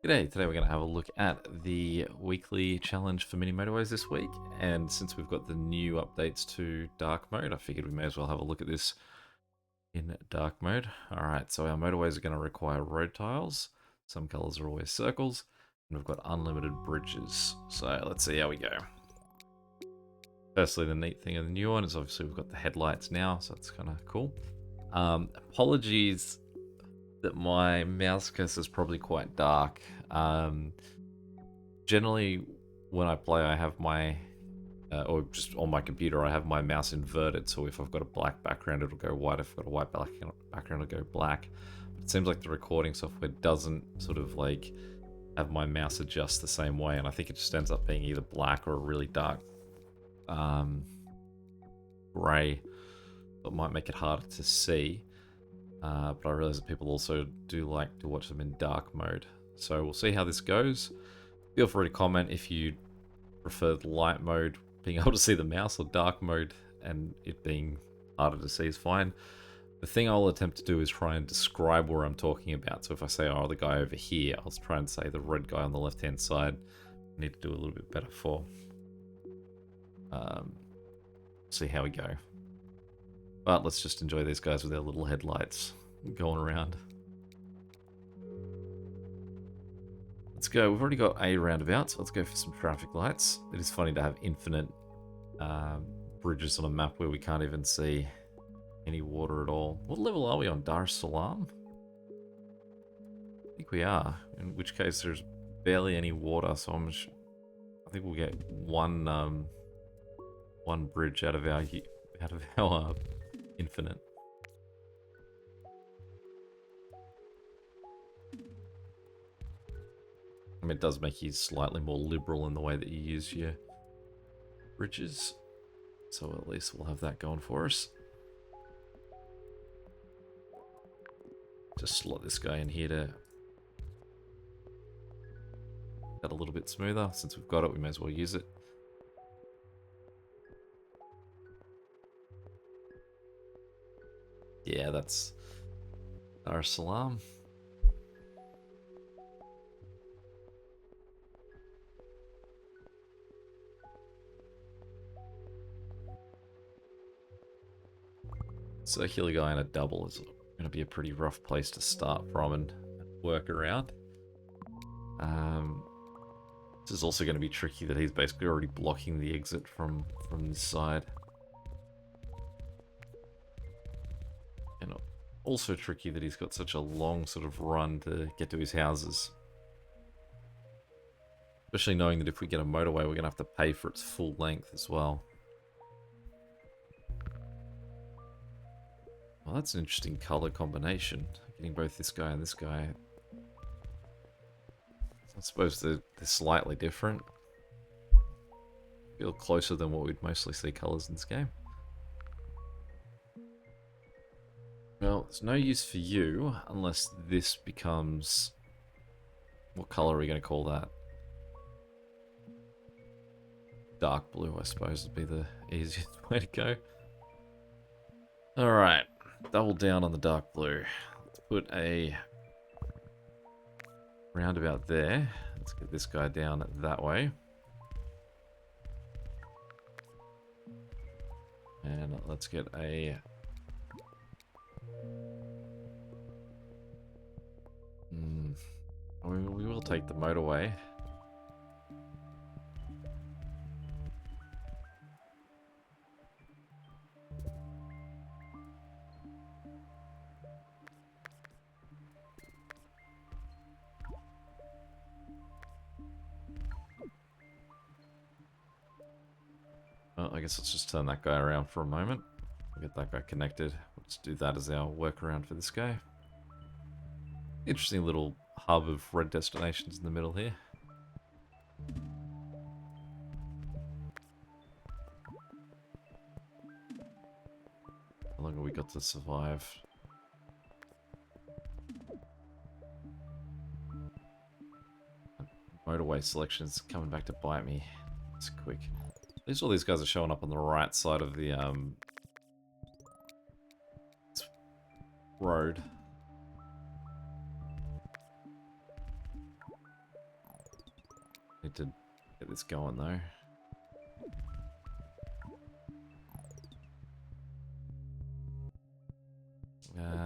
G'day, today we're going to have a look at the weekly challenge for mini motorways this week, and since we've got the new updates to dark mode, I figured we may as well have a look at this in dark mode. Alright, so our motorways are going to require road tiles, some colours are always circles, and we've got unlimited bridges, so let's see how we go. Firstly, the neat thing of the new one is obviously we've got the headlights now, so it's kind of cool. Apologies that my mouse cursor is probably quite dark. Generally, when I play, I have my, or just on my computer, I have my mouse inverted. So if I've got a black background, it'll go white. If I've got a white background, it'll go black. But it seems like the recording software doesn't sort of like have my mouse adjust the same way, and I think it just ends up being either black or a really dark grey. It might make it harder to see. But I realize that people also do like to watch them in dark mode. So we'll see how this goes. Feel free to comment if you prefer the light mode, being able to see the mouse, or dark mode and it being harder to see is fine. The thing I'll attempt to do is try and describe where I'm talking about. So if I say, oh, the guy over here, I'll try and say the red guy on the left-hand side. I need to do a little bit better for. See how we go. But let's just enjoy these guys with their little headlights going around. Let's go. We've already got a roundabout, so let's go for some traffic lights. It is funny to have infinite bridges on a map where we can't even see any water at all. What level are we on? Dar es Salaam? I think we are. In which case there's barely any water, so I think we'll get one bridge out of our infinite. I mean, it does make you slightly more liberal in the way that you use your bridges. So at least we'll have that going for us. Just slot this guy in here to get a little bit smoother. Since we've got it, we may as well use it. Yeah, that's Dar es Salaam. Circular guy and a double is going to be a pretty rough place to start from and work around. This is also going to be tricky that he's basically already blocking the exit from this side. And also tricky that he's got such a long sort of run to get to his houses. Especially knowing that if we get a motorway, we're going to have to pay for its full length as well. Well, that's an interesting color combination. Getting both this guy and this guy. I suppose they're slightly different. Feel closer than what we'd mostly see colors in this game. Well, there's no use for you unless this becomes... What color are we going to call that? Dark blue, I suppose, would be the easiest way to go. Alright, double down on the dark blue. Let's put a roundabout there. Let's get this guy down that way. And let's get a... We will take the motorway. Well, I guess let's just turn that guy around for a moment. We'll get that guy connected. Let's do that as our workaround for this guy. Interesting little hub of red destinations in the middle here. How long have we got to survive? Motorway selection's coming back to bite me. It's quick. At least all these guys are showing up on the right side of the road. Need to get this going though.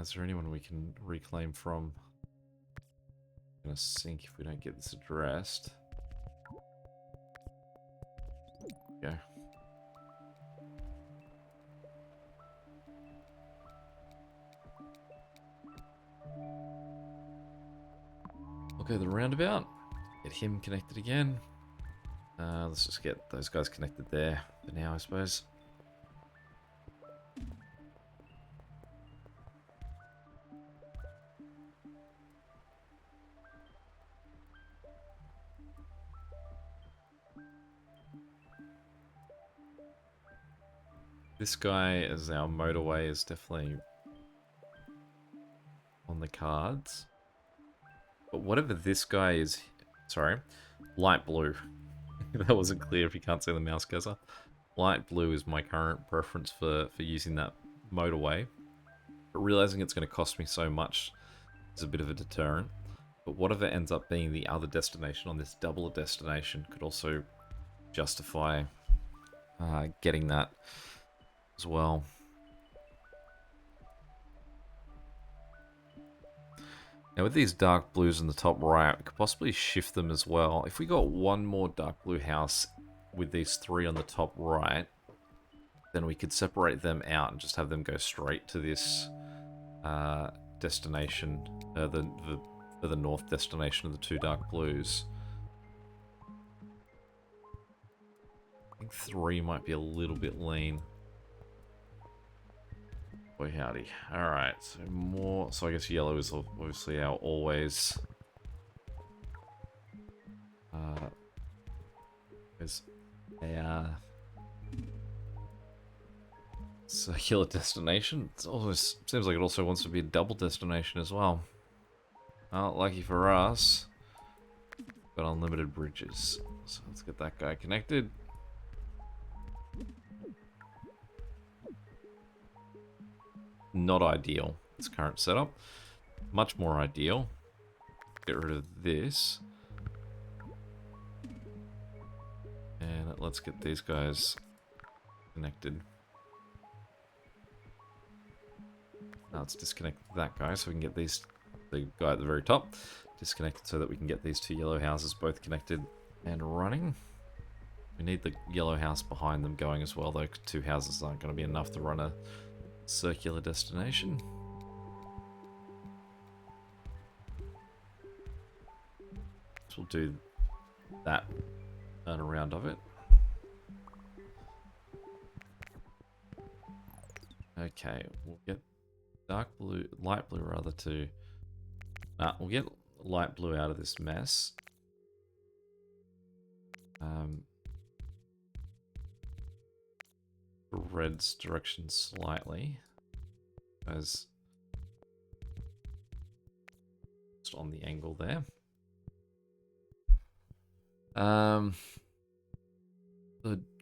Is there anyone we can reclaim from? Gonna sink if we don't get this addressed. Go. Okay, the roundabout. Get him connected again. Let's just get those guys connected there for now, I suppose. This guy as our motorway is definitely on the cards. But whatever this guy is, sorry, light blue. That wasn't clear if you can't see the mouse cursor. Light blue is my current preference for using that motorway. But realizing it's going to cost me so much is a bit of a deterrent. But whatever ends up being the other destination on this double destination could also justify getting that as well. Now with these dark blues in the top right, we could possibly shift them as well. If we got one more dark blue house with these three on the top right, then we could separate them out and just have them go straight to this destination, the north destination of the two dark blues. I think 3 might be a little bit lean. Boy howdy. Alright, so more... So I guess yellow is obviously our always... There's a circular destination. It always seems like it also wants to be a double destination as well. Well, lucky for us, got unlimited bridges. So let's get that guy connected. Not ideal, this current setup. Much more ideal. Get rid of this. And let's get these guys connected. Now let's disconnect that guy so we can get the guy at the very top disconnected so that we can get these two yellow houses both connected and running. We need the yellow house behind them going as well though, 'cause 2 houses aren't going to be enough to run a circular destination. So we'll do that and a round of it. Okay, we'll get dark blue, light blue rather to... we'll get light blue out of this mess. Red's direction slightly, as just on the angle there. The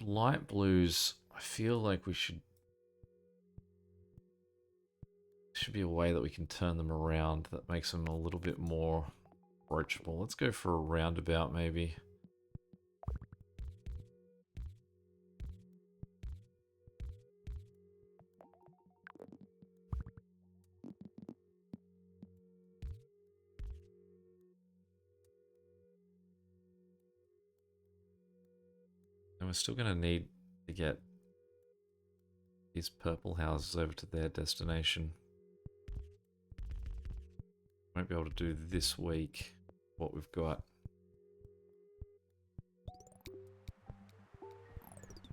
light blues, I feel like we should be a way that we can turn them around that makes them a little bit more approachable. Let's go for a roundabout maybe. And we're still going to need to get these purple houses over to their destination. Won't be able to do this week what we've got.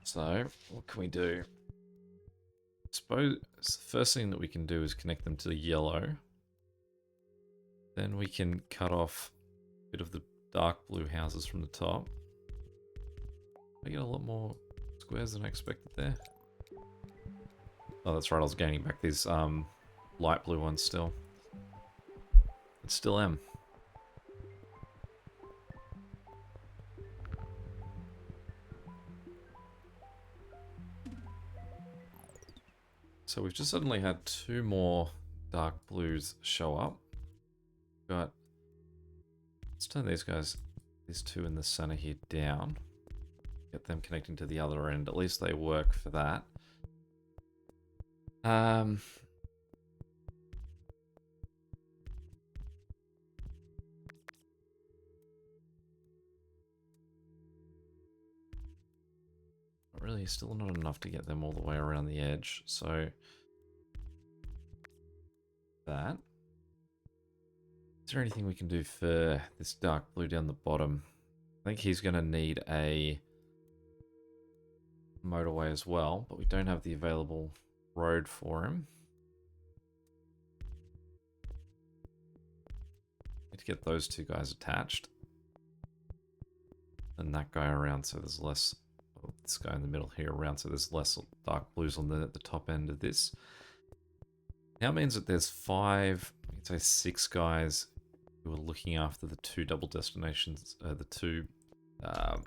So, what can we do? I suppose the first thing that we can do is connect them to the yellow. Then we can cut off a bit of the dark blue houses from the top. I get a lot more squares than I expected there. Oh, that's right, I was gaining back these light blue ones still. It still am. So we've just suddenly had 2 more dark blues show up. But let's turn these guys these two in the center here down. Get them connecting to the other end. At least they work for that. Not really, still not enough to get them all the way around the edge. So that. Is there anything we can do for this dark blue down the bottom? I think he's going to need a motorway as well, but we don't have the available road for him. Need to get those two guys attached. And that guy around so there's less, well, this guy in the middle here around so there's less dark blues on the top end of this. Now it means that there's 5, I can say 6 guys who are looking after the 2 double destinations, the 2, well,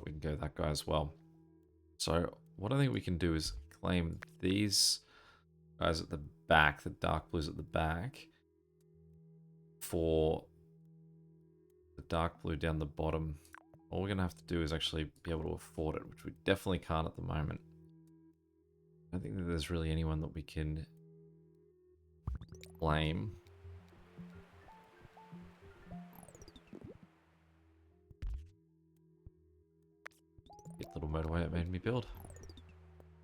we can go that guy as well. So what I think we can do is claim these guys at the back, the dark blues at the back, for the dark blue down the bottom. All we're going to have to do is actually be able to afford it, which we definitely can't at the moment. I don't think that there's really anyone that we can blame. Get little motorway it made me build.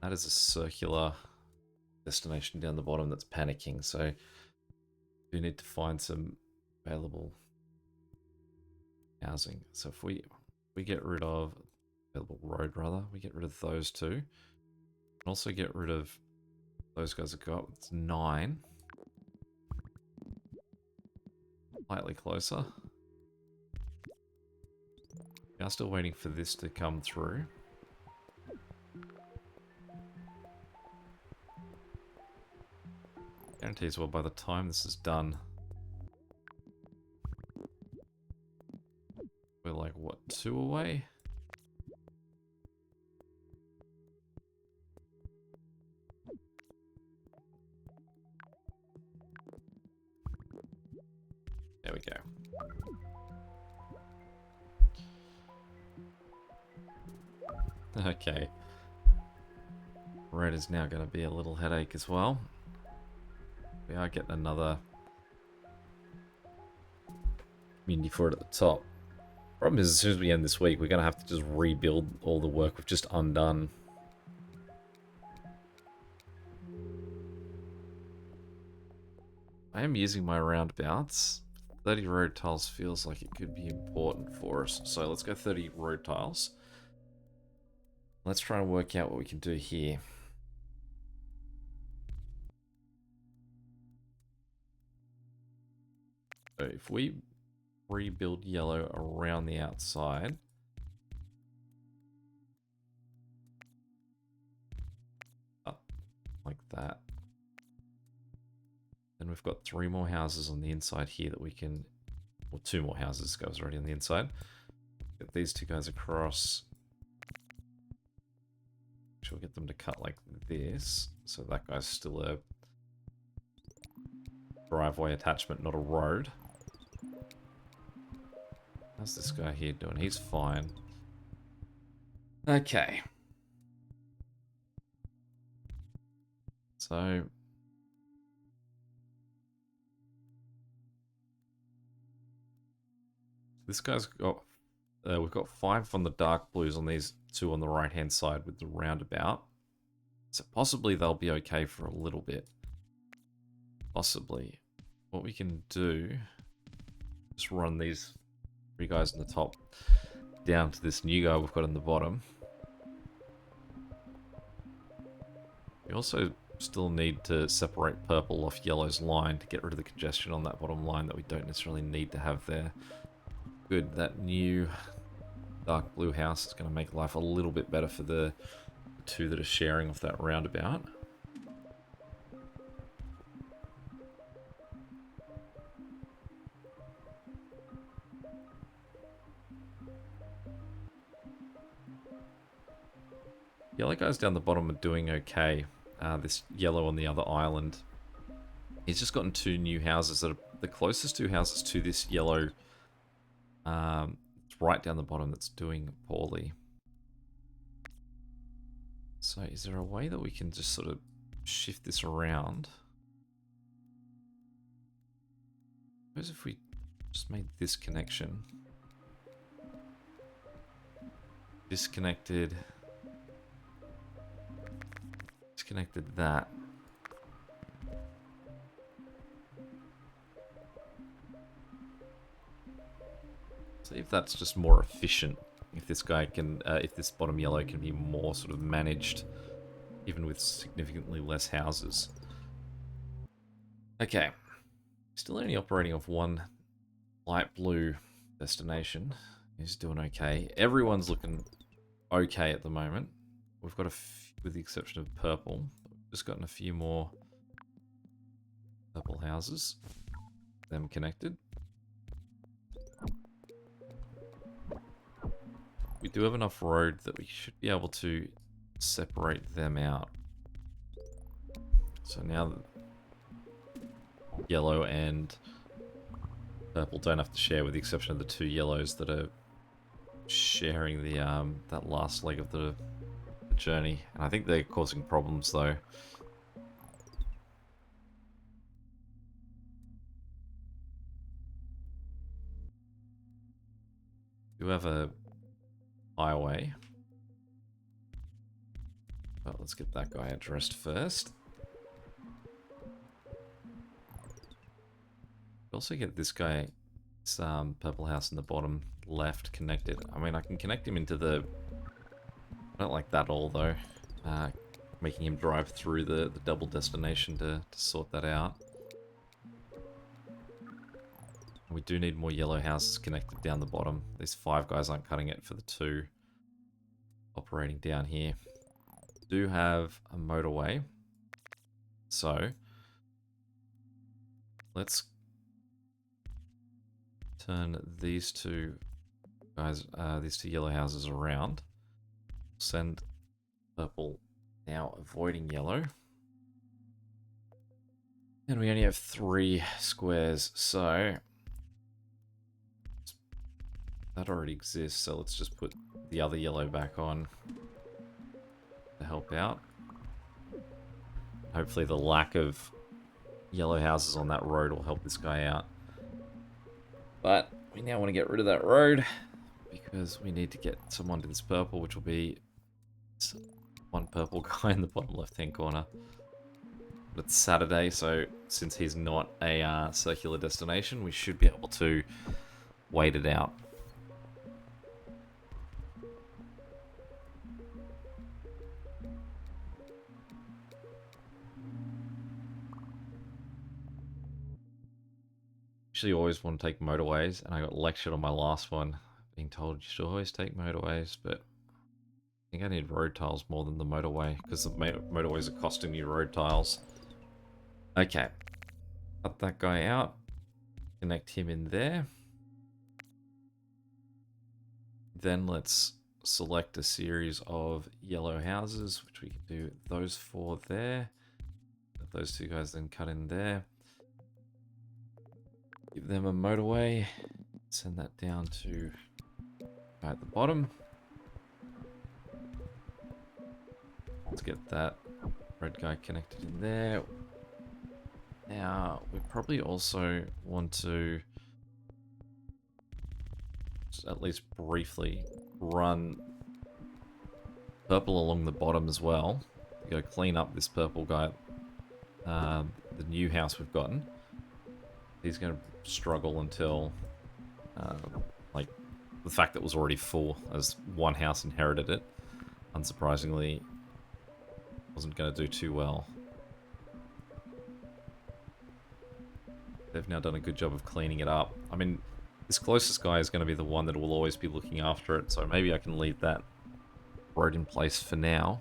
That is a circular destination down the bottom that's panicking, so we need to find some available housing. So if we get rid of available road, rather, we get rid of those two. And also get rid of those guys that got, it's 9. Slightly closer. We are still waiting for this to come through. Guarantees, well, by the time this is done, we're like, what, 2 away? There we go. Okay. Red is now going to be a little headache as well. We are getting another community for it at the top. Problem is, as soon as we end this week, we're going to have to just rebuild all the work we've just undone. I am using my roundabouts. 30 road tiles feels like it could be important for us. So let's go 30 road tiles. Let's try and work out what we can do here. So if we rebuild yellow around the outside, up like that, then we've got 3 more houses on the inside here that we can, or 2 more houses, goes already on the inside. Get these 2 guys across. We'll get them to cut like this, so that guy's still a driveway attachment, not a road. How's this guy here doing? He's fine. Okay. So this guy's got, we've got 5 on the dark blues on these 2 on the right hand side with the roundabout. So possibly they'll be okay for a little bit. Possibly. What we can do, just run these 3 guys on the top down to this new guy we've got in the bottom. We also still need to separate purple off yellow's line to get rid of the congestion on that bottom line that we don't necessarily need to have there. Good, that new dark blue house is going to make life a little bit better for the 2 that are sharing off that roundabout. Yellow guys down the bottom are doing okay. This yellow on the other island, he's just gotten 2 new houses that are the closest 2 houses to this yellow It's right down the bottom that's doing poorly. So is there a way that we can just sort of shift this around? Suppose if we just made this connection. Disconnected that. See if that's just more efficient. If this guy can, if this bottom yellow can be more sort of managed, even with significantly less houses. Okay, still only operating off one light blue destination. He's doing okay. Everyone's looking okay at the moment. We've got with the exception of purple, just gotten a few more purple houses. Them connected. We do have enough road that we should be able to separate them out. So now yellow and purple don't have to share, with the exception of the two yellows that are sharing the that last leg of the journey. And I think they're causing problems though. We do have a highway. But let's get that guy addressed first. We also get this guy, this purple house in the bottom left connected. I mean, I can connect him into the... I don't like that at all though. Making him drive through the double destination to sort that out. We do need more yellow houses connected down the bottom. These 5 guys aren't cutting it for the 2 operating down here. We do have a motorway. So, let's turn these 2 guys, these 2 yellow houses around. Send purple now avoiding yellow. And we only have 3 squares, so that already exists, so let's just put the other yellow back on to help out. Hopefully the lack of yellow houses on that road will help this guy out. But we now want to get rid of that road because we need to get someone to this purple, which will be one purple guy in the bottom left-hand corner. But it's Saturday, so since he's not a circular destination, we should be able to wait it out. Actually always want to take motorways, and I got lectured on my last one, being told you should always take motorways, but I think I need road tiles more than the motorway, because the motorways are costing me road tiles. Okay, cut that guy out, connect him in there. Then let's select a series of yellow houses, which we can do those 4 there. Let those 2 guys then cut in there. Give them a motorway. Send that down to at the bottom. Let's get that red guy connected in there. Now, we probably also want to just at least briefly run purple along the bottom as well. Go clean up this purple guy, the new house we've gotten. He's going to struggle until, like, the fact that it was already full, as one house inherited it, unsurprisingly, wasn't going to do too well. They've now done a good job of cleaning it up. I mean, this closest guy is going to be the one that will always be looking after it, so maybe I can leave that road in place for now.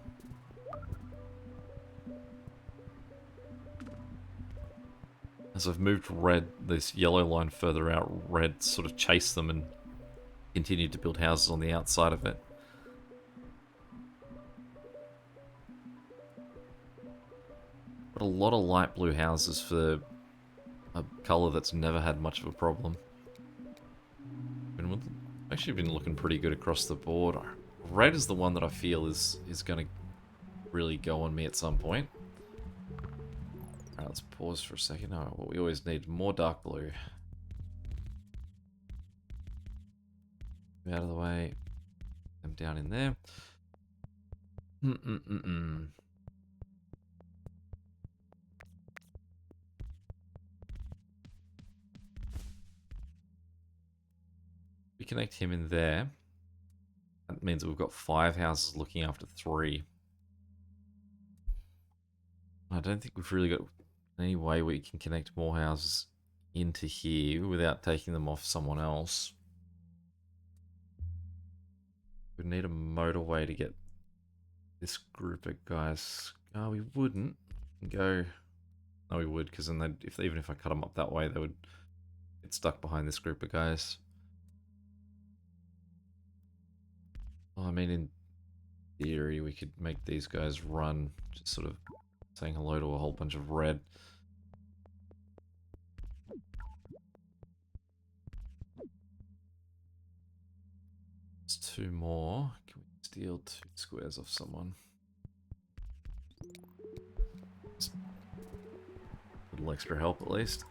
As I've moved red, this yellow line further out, red sort of chased them and continued to build houses on the outside of it. But a lot of light blue houses for a colour that's never had much of a problem. And Actually been looking pretty good across the board. Red is the one that I feel is going to really go on me at some point. Alright, let's pause for a second. Oh, well, we always need more dark blue. Out of the way. Them down in there. We connect him in there. That means we've got 5 houses looking after 3. I don't think we've really got any way we can connect more houses into here without taking them off someone else. We need a motorway to get this group of guys. Oh, we wouldn't go. No, we would, because then even if I cut them up that way, they would get stuck behind this group of guys. Well, I mean, in theory, we could make these guys run, just sort of saying hello to a whole bunch of red. There's 2 more. Can we steal 2 squares off someone? Just a little extra help at least.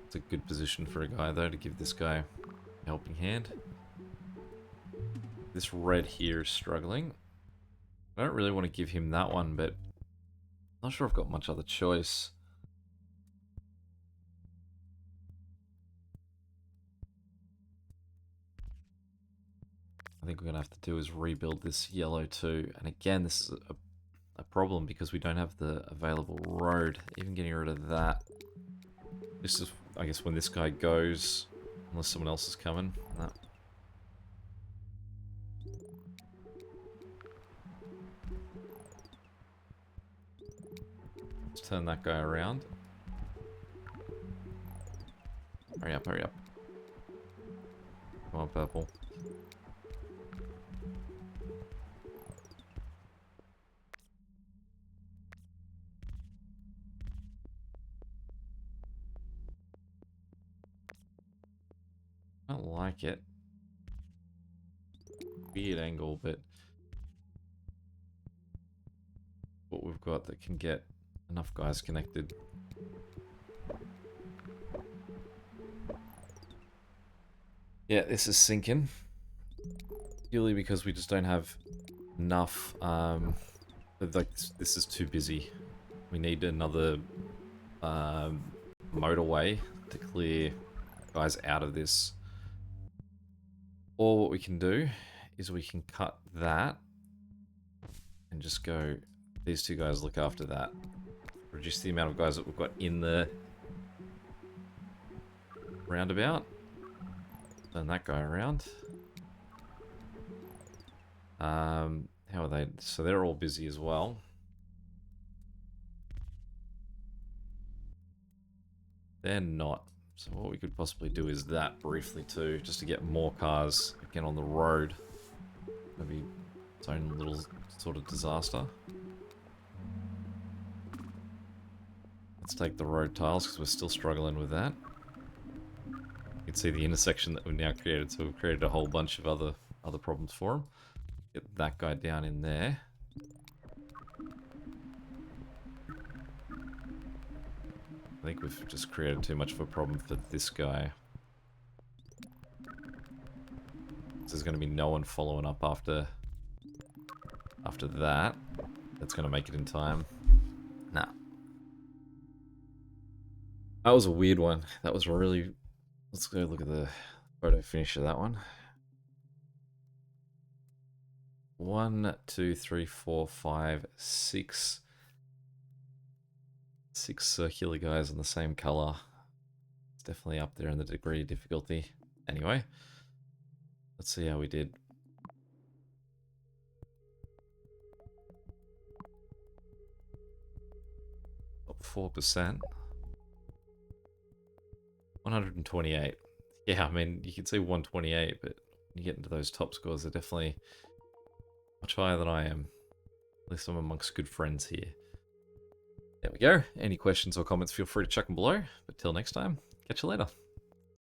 It's a good position for a guy though to give this guy a helping hand. This red here is struggling. I don't really want to give him that one, but I'm not sure I've got much other choice. I think we're going to have to do is rebuild this yellow too. And again, this is a problem because we don't have the available road. Even getting rid of that. This is, I guess, when this guy goes, unless someone else is coming. No. Let's turn that guy around. Hurry up, hurry up. Come on, purple. I don't like it. Weird angle, but what we've got that can get enough guys connected. Yeah, this is sinking. Purely because we just don't have enough. Like this is too busy. We need another motorway to clear guys out of this. Or what we can do is we can cut that and just go, these 2 guys look after that. Reduce the amount of guys that we've got in the roundabout. Turn that guy around. How are they? So they're all busy as well. They're not. So what we could possibly do is that briefly too, just to get more cars again on the road. Maybe its own little sort of disaster. Let's take the road tiles because we're still struggling with that. You can see the intersection that we've now created, so we've created a whole bunch of other problems for him. Get that guy down in there. I think we've just created too much of a problem for this guy. There's going to be no one following up after that. That's going to make it in time. Nah. That was a weird one. That was really... Let's go look at the photo finish of that one. 1, 2, 3, 4, 5, 6. 6 circular guys in the same color. It's definitely up there in the degree of difficulty. Anyway, let's see how we did. Up 4%. 128. Yeah, I mean, you can see 128, but when you get into those top scores, they're definitely much higher than I am. At least I'm amongst good friends here. There we go. Any questions or comments, feel free to chuck them below. But till next time, catch you later.